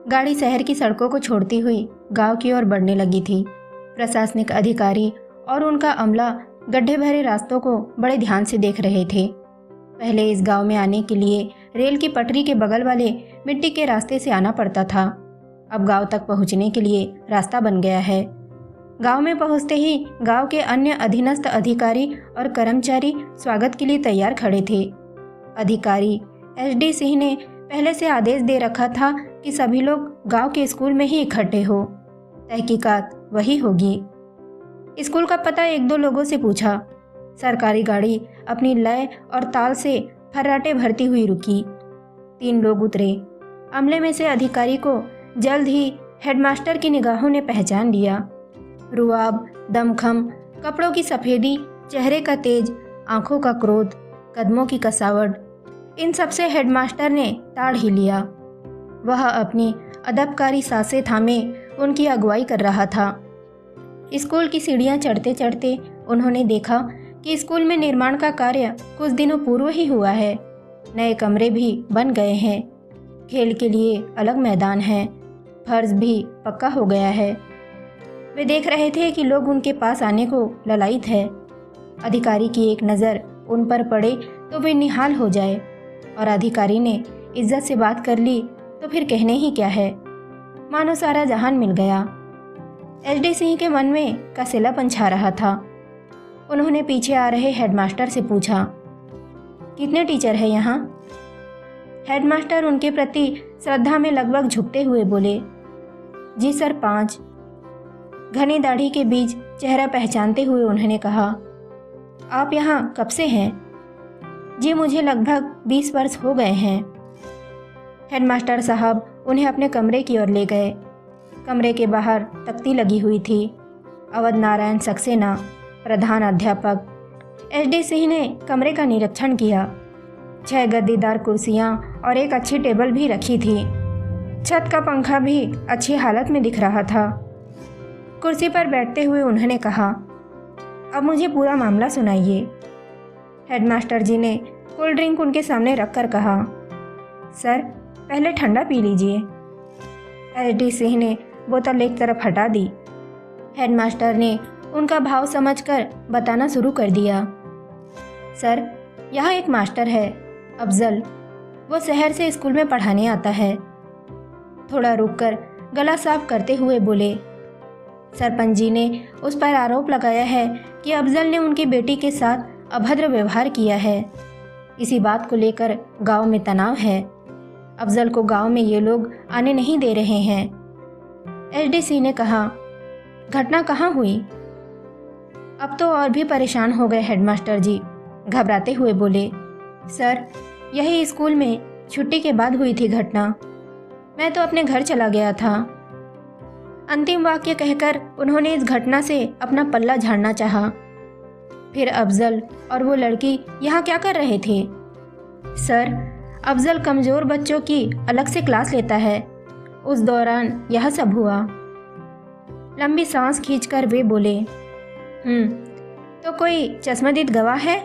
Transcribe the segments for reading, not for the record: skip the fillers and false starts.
गाड़ी शहर की सड़कों को छोड़ती हुई गांव की ओर बढ़ने लगी थी। प्रशासनिक अधिकारी और उनका अमला गड्ढे भरे रास्तों को बड़े ध्यान से देख रहे थे। पहले इस गांव में आने के लिए रेल की पटरी के बगल वाले मिट्टी के रास्ते से आना पड़ता था। अब गांव तक पहुंचने के लिए रास्ता बन गया है। गांव में पहुंचते ही गांव के अन्य अधीनस्थ अधिकारी और कर्मचारी स्वागत के लिए तैयार खड़े थे। अधिकारी एचडी सिंह ने पहले से आदेश दे रखा था कि सभी लोग गांव के स्कूल में ही इकट्ठे हो। तहकीकात वही होगी। स्कूल का पता एक दो लोगों से पूछा। सरकारी गाड़ी अपनी लय और ताल से फर्राटे भरती हुई रुकी। 3 लोग उतरे। अमले में से अधिकारी को जल्द ही हेडमास्टर की निगाहों ने पहचान लिया। रुआब, दमखम, कपड़ों की सफ़ेदी, चेहरे का तेज, आंखों का क्रोध, कदमों की कसावट, इन सब से हेडमास्टर ने ताड़ ही लिया। वह अपनी अदबकारी सांसें थामे उनकी अगुवाई कर रहा था। स्कूल की सीढ़ियां चढ़ते चढ़ते उन्होंने देखा कि स्कूल में निर्माण का कार्य कुछ दिनों पूर्व ही हुआ है। नए कमरे भी बन गए हैं। खेल के लिए अलग मैदान है। फर्श भी पक्का हो गया है। वे देख रहे थे कि लोग उनके पास आने को ललायित है। अधिकारी की एक नज़र उन पर पड़े तो वे निहाल हो जाए, और अधिकारी ने इज्जत से बात कर ली तो फिर कहने ही क्या है। मानो सारा जहान मिल गया। एचडी सिंह के मन में कसेलापन छा रहा था। उन्होंने पीछे आ रहे हेडमास्टर से पूछा, कितने टीचर है यहाँ? हेडमास्टर उनके प्रति श्रद्धा में लगभग झुकते हुए बोले, जी सर 5। घनी दाढ़ी के बीच चेहरा पहचानते हुए उन्होंने कहा, आप यहाँ कब से हैं? जी मुझे लगभग 20 वर्ष हो गए हैं। हेडमास्टर साहब उन्हें अपने कमरे की ओर ले गए। कमरे के बाहर तख्ती लगी हुई थी। अवध नारायण सक्सेना, प्रधान अध्यापक। एचडी सिंह ने कमरे का निरीक्षण किया। 6 गद्दीदार कुर्सियां और एक अच्छी टेबल भी रखी थी। छत का पंखा भी अच्छी हालत में दिख रहा था। कुर्सी पर बैठते हुए उन्होंने कहा, अब मुझे पूरा मामला सुनाइए। हेडमास्टर जी ने कोल्ड ड्रिंक उनके सामने रखकर कहा, सर पहले ठंडा पी लीजिए। एचडी सिंह ने बोतल एक तरफ हटा दी। हेडमास्टर ने उनका भाव समझकर बताना शुरू कर दिया, सर यहाँ एक मास्टर है अफजल, वो शहर से स्कूल में पढ़ाने आता है। थोड़ा रुककर गला साफ करते हुए बोले, सरपंच जी ने उस पर आरोप लगाया है कि अफजल ने उनकी बेटी के साथ अभद्र व्यवहार किया है। इसी बात को लेकर गांव में तनाव है। अफजल को गांव में ये लोग आने नहीं दे रहे हैं। एचडी सिंह ने कहा, घटना कहाँ हुई? अब तो और भी परेशान हो गए हेडमास्टर जी। घबराते हुए बोले, सर यही स्कूल में छुट्टी के बाद हुई थी घटना। मैं तो अपने घर चला गया था। अंतिम वाक्य कहकर उन्होंने इस घटना से अपना पल्ला झाड़ना चाहा। फिर अफजल और वो लड़की यहाँ क्या कर रहे थे? सर अफजल कमज़ोर बच्चों की अलग से क्लास लेता है। उस दौरान यह सब हुआ। लंबी सांस खींचकर वे बोले, तो कोई चश्मदीद गवाह है?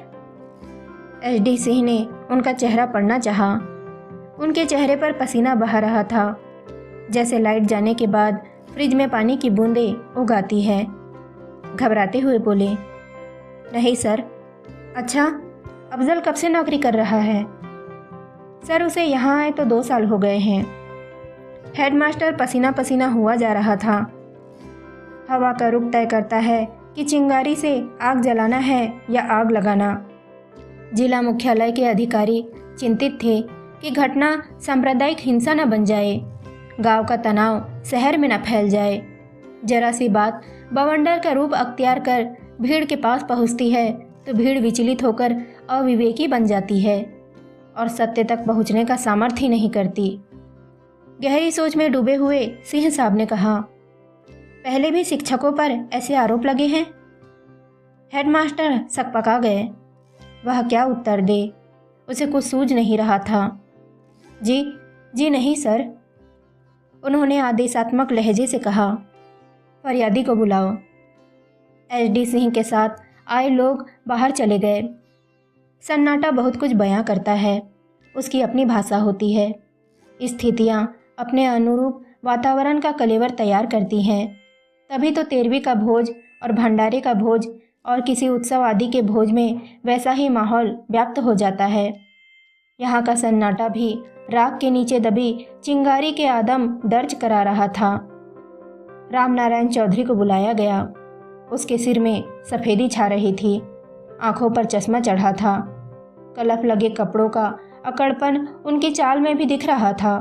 एचडी सिंह ने उनका चेहरा पढ़ना चाहा। उनके चेहरे पर पसीना बहा रहा था, जैसे लाइट जाने के बाद फ्रिज में पानी की बूंदें उगाती है। घबराते हुए बोले, नहीं सर। अच्छा अफजल कब से नौकरी कर रहा है? सर उसे यहाँ आए तो 2 साल हो गए हैं। हेडमास्टर पसीना पसीना हुआ जा रहा था। हवा का रुख तय करता है कि चिंगारी से आग जलाना है या आग लगाना। जिला मुख्यालय के अधिकारी चिंतित थे कि घटना सांप्रदायिक हिंसा न बन जाए, गांव का तनाव शहर में न फैल जाए। जरा सी बात बवंडर का रूप अख्तियार कर भीड़ के पास पहुंचती है तो भीड़ विचलित होकर अविवेकी बन जाती है और सत्य तक पहुंचने का सामर्थ्य नहीं करती। गहरी सोच में डूबे हुए सिंह साहब ने कहा, पहले भी शिक्षकों पर ऐसे आरोप लगे हैं? हेडमास्टर सकपका गए। वह क्या उत्तर दे, उसे कुछ सूझ नहीं रहा था। जी नहीं सर, उन्होंने आदेशात्मक लहजे से कहा, फरियादी को बुलाओ। एचडी सिंह के साथ आए लोग बाहर चले गए। सन्नाटा बहुत कुछ बयां करता है, उसकी अपनी भाषा होती है। स्थितियां अपने अनुरूप वातावरण का कलेवर तैयार करती हैं। तभी तो 13वीं का भोज और भंडारे का भोज और किसी उत्सव आदि के भोज में वैसा ही माहौल व्याप्त हो जाता है। यहाँ का सन्नाटा भी राख के नीचे दबी चिंगारी के आदम दर्ज करा रहा था। रामनारायण चौधरी को बुलाया गया। उसके सिर में सफ़ेदी छा रही थी, आंखों पर चश्मा चढ़ा था। कलफ लगे कपड़ों का अकड़पन उनकी चाल में भी दिख रहा था।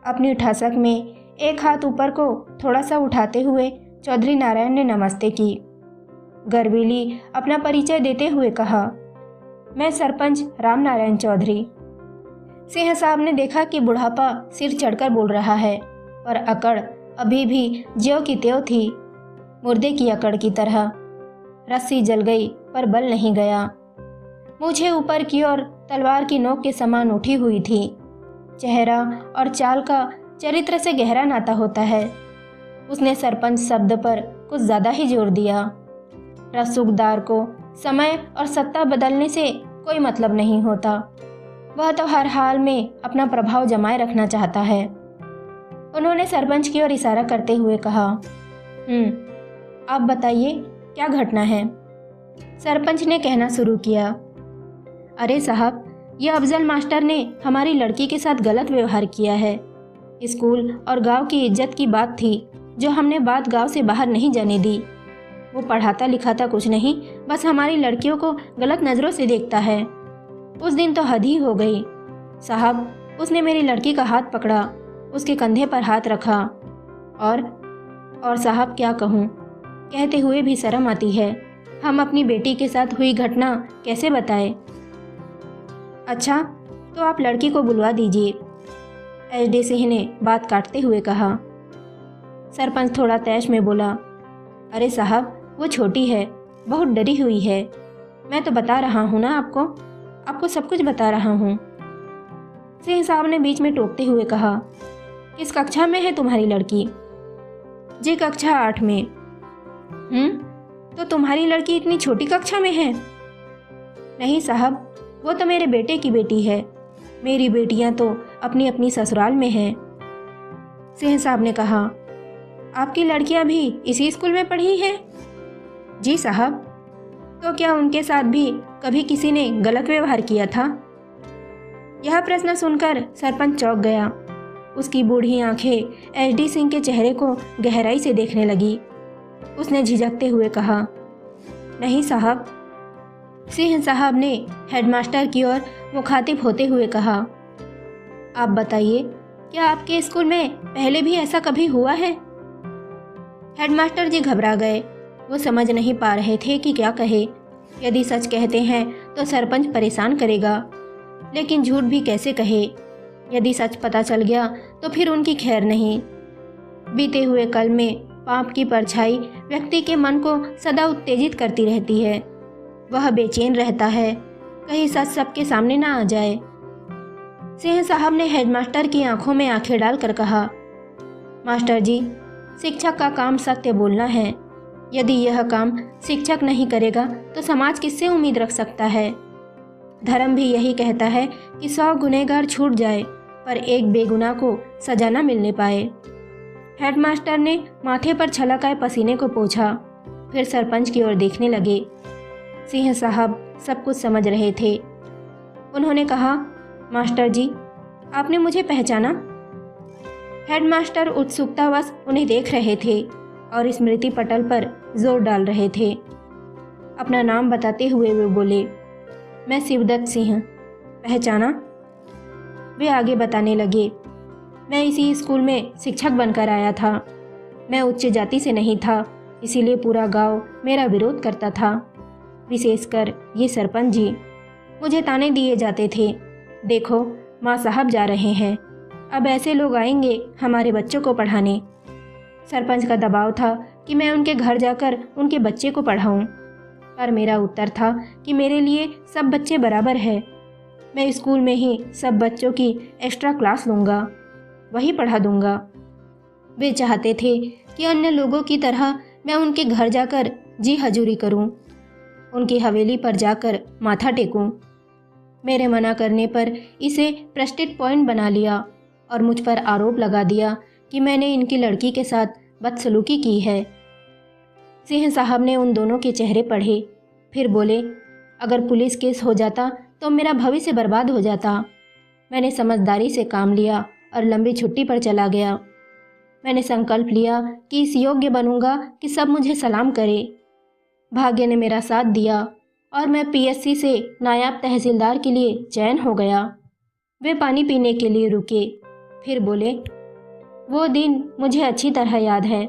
अपनी ठसक में एक हाथ ऊपर को थोड़ा सा उठाते हुए चौधरी नारायण ने नमस्ते की। गर्वीली अपना परिचय देते हुए कहा, मैं सरपंच रामनारायण चौधरी। सिंह साहब ने देखा कि बुढ़ापा सिर चढ़कर बोल रहा है, पर अकड़ अभी भी ज्यों की त्यों थी, मुर्दे की अकड़ की तरह। रस्सी जल गई पर बल नहीं गया। मूछें ऊपर की ओर तलवार की नोक के समान उठी हुई थी। चेहरा और चाल का चरित्र से गहरा नाता होता है। उसने सरपंच शब्द पर कुछ ज़्यादा ही जोर दिया। रसूखदार को समय और सत्ता बदलने से कोई मतलब नहीं होता। वह तो हर हाल में अपना प्रभाव जमाए रखना चाहता है। उन्होंने सरपंच की ओर इशारा करते हुए कहा, आप बताइए क्या घटना है। सरपंच ने कहना शुरू किया, अरे साहब, यह अफजल मास्टर ने हमारी लड़की के साथ गलत व्यवहार किया है। स्कूल और गांव की इज्जत की बात थी जो हमने बात गांव से बाहर नहीं जाने दी। वो पढ़ाता लिखाता कुछ नहीं, बस हमारी लड़कियों को गलत नज़रों से देखता है। उस दिन तो हद ही हो गई साहब। उसने मेरी लड़की का हाथ पकड़ा, उसके कंधे पर हाथ रखा और साहब क्या कहूँ, कहते हुए भी शर्म आती है। हम अपनी बेटी के साथ हुई घटना कैसे बताएं? अच्छा, तो आप लड़की को बुलवा दीजिए, एचडी सिंह ने बात काटते हुए कहा। सरपंच थोड़ा तैश में बोला, अरे साहब, वो छोटी है, बहुत डरी हुई है। मैं तो बता रहा हूँ ना आपको सब कुछ बता रहा हूँ। सिंह साहब ने बीच में टोकते हुए कहा, किस कक्षा में है तुम्हारी लड़की? जी कक्षा 8 में। तो तुम्हारी लड़की इतनी छोटी कक्षा में है? नहीं साहब, वो तो मेरे बेटे की बेटी है। मेरी बेटियां तो अपनी अपनी ससुराल में हैं। सिंह साहब ने कहा, आपकी लड़कियां भी इसी स्कूल में पढ़ी हैं? जी साहब। तो क्या उनके साथ भी कभी किसी ने गलत व्यवहार किया था? यह प्रश्न सुनकर सरपंच चौंक गया। उसकी बूढ़ी आंखें एचडी सिंह के चेहरे को गहराई से देखने लगी। उसने झिझकते हुए कहा, नहीं साहब। सिंह साहब ने हेडमास्टर की ओर मुखातिब होते हुए कहा, आप बताइए, क्या आपके स्कूल में पहले भी ऐसा कभी हुआ है? हेडमास्टर जी घबरा गए। वो समझ नहीं पा रहे थे कि क्या कहे। यदि सच कहते हैं तो सरपंच परेशान करेगा, लेकिन झूठ भी कैसे कहे? यदि सच पता चल गया तो फिर उनकी खैर नहीं। बीते हुए कल में पाप की परछाई व्यक्ति के मन को सदा उत्तेजित करती रहती है। वह बेचैन रहता है, कहीं सच सबके सामने ना आ जाए। सिंह साहब ने हेडमास्टर की आंखों में आंखें डालकर कहा, मास्टर जी, शिक्षक का काम सत्य बोलना है। यदि यह काम शिक्षक नहीं करेगा तो समाज किससे उम्मीद रख सकता है? धर्म भी यही कहता है कि 100 गुनहगार छूट जाए पर एक बेगुनाह को सजा न मिलने पाए। हेडमास्टर ने माथे पर छलक आए पसीने को पोंछा, फिर सरपंच की ओर देखने लगे। सिंह साहब सब कुछ समझ रहे थे। उन्होंने कहा, मास्टर जी, आपने मुझे पहचाना? हेडमास्टर उत्सुकतावश उन्हें देख रहे थे और स्मृति पटल पर जोर डाल रहे थे। अपना नाम बताते हुए वे बोले, मैं शिवदत्त सिंह। पहचाना? वे आगे बताने लगे, मैं इसी स्कूल में शिक्षक बनकर आया था। मैं उच्च जाति से नहीं था, इसीलिए पूरा गांव मेरा विरोध करता था। विशेषकर ये सरपंच जी मुझे ताने दिए जाते थे, देखो माँ साहब जा रहे हैं, अब ऐसे लोग आएंगे हमारे बच्चों को पढ़ाने। सरपंच का दबाव था कि मैं उनके घर जाकर उनके बच्चे को पढ़ाऊं, पर मेरा उत्तर था कि मेरे लिए सब बच्चे बराबर है। मैं स्कूल में ही सब बच्चों की एक्स्ट्रा क्लास लूँगा, वही पढ़ा दूँगा। वे चाहते थे कि अन्य लोगों की तरह मैं उनके घर जाकर जी हजूरी करूं, उनकी हवेली पर जाकर माथा टेकूं। मेरे मना करने पर इसे प्रेस्टीज पॉइंट बना लिया और मुझ पर आरोप लगा दिया कि मैंने इनकी लड़की के साथ बदसलूकी की है। सिंह साहब ने उन दोनों के चेहरे पढ़े, फिर बोले, अगर पुलिस केस हो जाता तो मेरा भविष्य बर्बाद हो जाता। मैंने समझदारी से काम लिया और लंबी छुट्टी पर चला गया। मैंने संकल्प लिया कि इस योग्य बनूंगा कि सब मुझे सलाम करे। भाग्य ने मेरा साथ दिया और मैं पीएससी से नायब तहसीलदार के लिए चयन हो गया। वे पानी पीने के लिए रुके, फिर बोले, वो दिन मुझे अच्छी तरह याद है।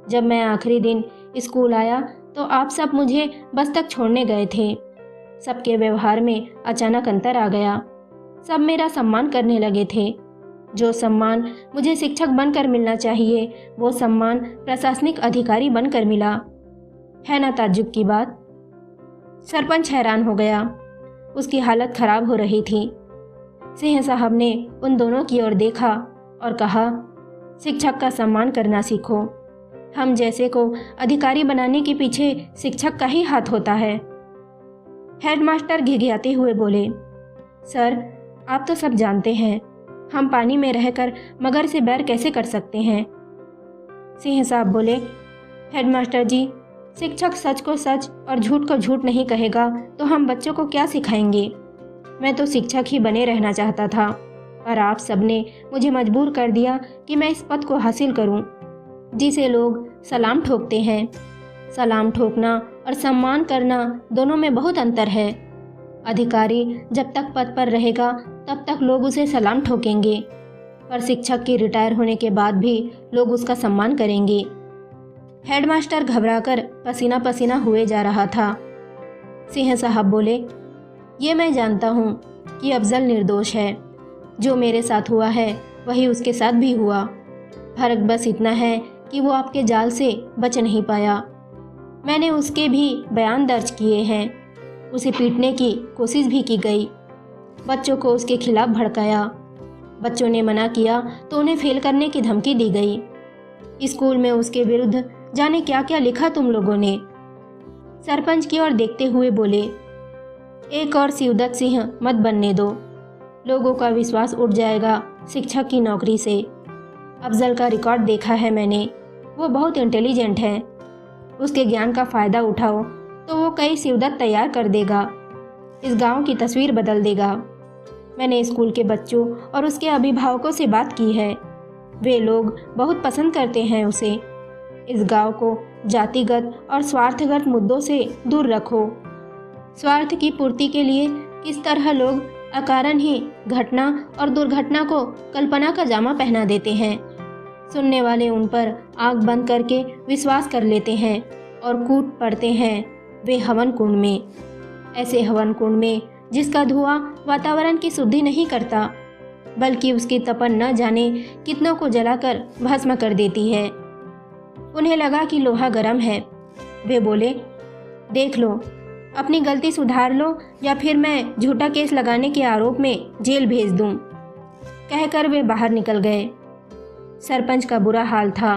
जब मैं आखिरी दिन स्कूल आया तो आप सब मुझे बस तक छोड़ने गए थे। सबके व्यवहार में अचानक अंतर आ गया। सब मेरा सम्मान करने लगे थे। जो सम्मान मुझे शिक्षक बनकर मिलना चाहिए, वो सम्मान प्रशासनिक अधिकारी बनकर मिला। है ना ताज्जुब की बात। सरपंच हैरान हो गया। उसकी हालत खराब हो रही थी। सिंह साहब ने उन दोनों की ओर देखा और कहा, शिक्षक का सम्मान करना सीखो। हम जैसे को अधिकारी बनाने के पीछे शिक्षक का ही हाथ होता है। हेडमास्टर घिघियाते हुए बोले, सर, आप तो सब जानते हैं, हम पानी में रहकर मगर से बैर कैसे कर सकते हैं। सिंह साहब बोले, हेडमास्टर जी, शिक्षक सच को सच और झूठ को झूठ नहीं कहेगा तो हम बच्चों को क्या सिखाएंगे। मैं तो शिक्षक ही बने रहना चाहता था, पर आप सबने मुझे मजबूर कर दिया कि मैं इस पद को हासिल करूं, जिसे लोग सलाम ठोकते हैं। सलाम ठोकना और सम्मान करना दोनों में बहुत अंतर है। अधिकारी जब तक पद पर रहेगा तब तक लोग उसे सलाम ठोकेंगे, पर शिक्षक के रिटायर होने के बाद भी लोग उसका सम्मान करेंगे। हेडमास्टर घबराकर पसीना पसीना हुए जा रहा था। सिंह साहब बोले, ये मैं जानता हूँ कि अफजल निर्दोष है। जो मेरे साथ हुआ है वही उसके साथ भी हुआ। फर्क बस इतना है कि वो आपके जाल से बच नहीं पाया। मैंने उसके भी बयान दर्ज किए हैं। उसे पीटने की कोशिश भी की गई। बच्चों को उसके खिलाफ भड़काया। बच्चों ने मना किया तो उन्हें फेल करने की धमकी दी गई। स्कूल में उसके विरुद्ध जाने क्या क्या लिखा तुम लोगों ने। सरपंच की ओर देखते हुए बोले, एक और शिवदत्त सिंह मत बनने दो। लोगों का विश्वास उठ जाएगा शिक्षक की नौकरी से। अफजल का रिकॉर्ड देखा है मैंने, वो बहुत इंटेलिजेंट है। उसके ज्ञान का फ़ायदा उठाओ तो वो कई शिवदत्त तैयार कर देगा। इस गांव की तस्वीर बदल देगा। मैंने स्कूल के बच्चों और उसके अभिभावकों से बात की है। वे लोग बहुत पसंद करते हैं उसे। इस गांव को जातिगत और स्वार्थगत मुद्दों से दूर रखो। स्वार्थ की पूर्ति के लिए किस तरह लोग अकारण ही घटना और दुर्घटना को कल्पना का जामा पहना देते हैं। सुनने वाले उन पर आंख बंद करके विश्वास कर लेते हैं और कूद पड़ते हैं वे हवन कुंड में। ऐसे हवन कुंड में जिसका धुआं वातावरण की शुद्धि नहीं करता, बल्कि उसकी तपन न जाने कितनों को जलाकर भस्म कर देती है। उन्हें लगा कि लोहा गर्म है। वे बोले, देख लो, अपनी गलती सुधार लो या फिर मैं झूठा केस लगाने के आरोप में जेल भेज दूं। कहकर वे बाहर निकल गए। सरपंच का बुरा हाल था।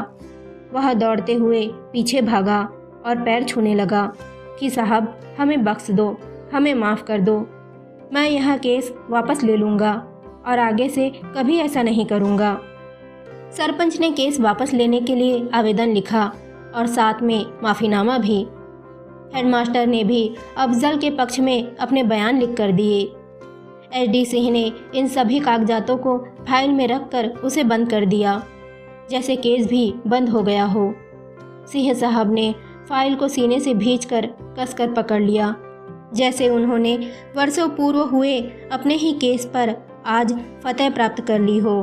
वह दौड़ते हुए पीछे भागा और पैर छूने लगा कि साहब, हमें बख्श दो, हमें माफ़ कर दो। मैं यह केस वापस ले लूँगा और आगे से कभी ऐसा नहीं करूँगा। सरपंच ने केस वापस लेने के लिए आवेदन लिखा और साथ में माफ़ीनामा भी। हेडमास्टर ने भी अफजल के पक्ष में अपने बयान लिख कर दिए। एसडी सिंह ने इन सभी कागजातों को फाइल में रखकर उसे बंद कर दिया, जैसे केस भी बंद हो गया हो। सिंह साहब ने फाइल को सीने से भींचकर कसकर पकड़ लिया, जैसे उन्होंने वर्षों पूर्व हुए अपने ही केस पर आज फतह प्राप्त कर ली हो।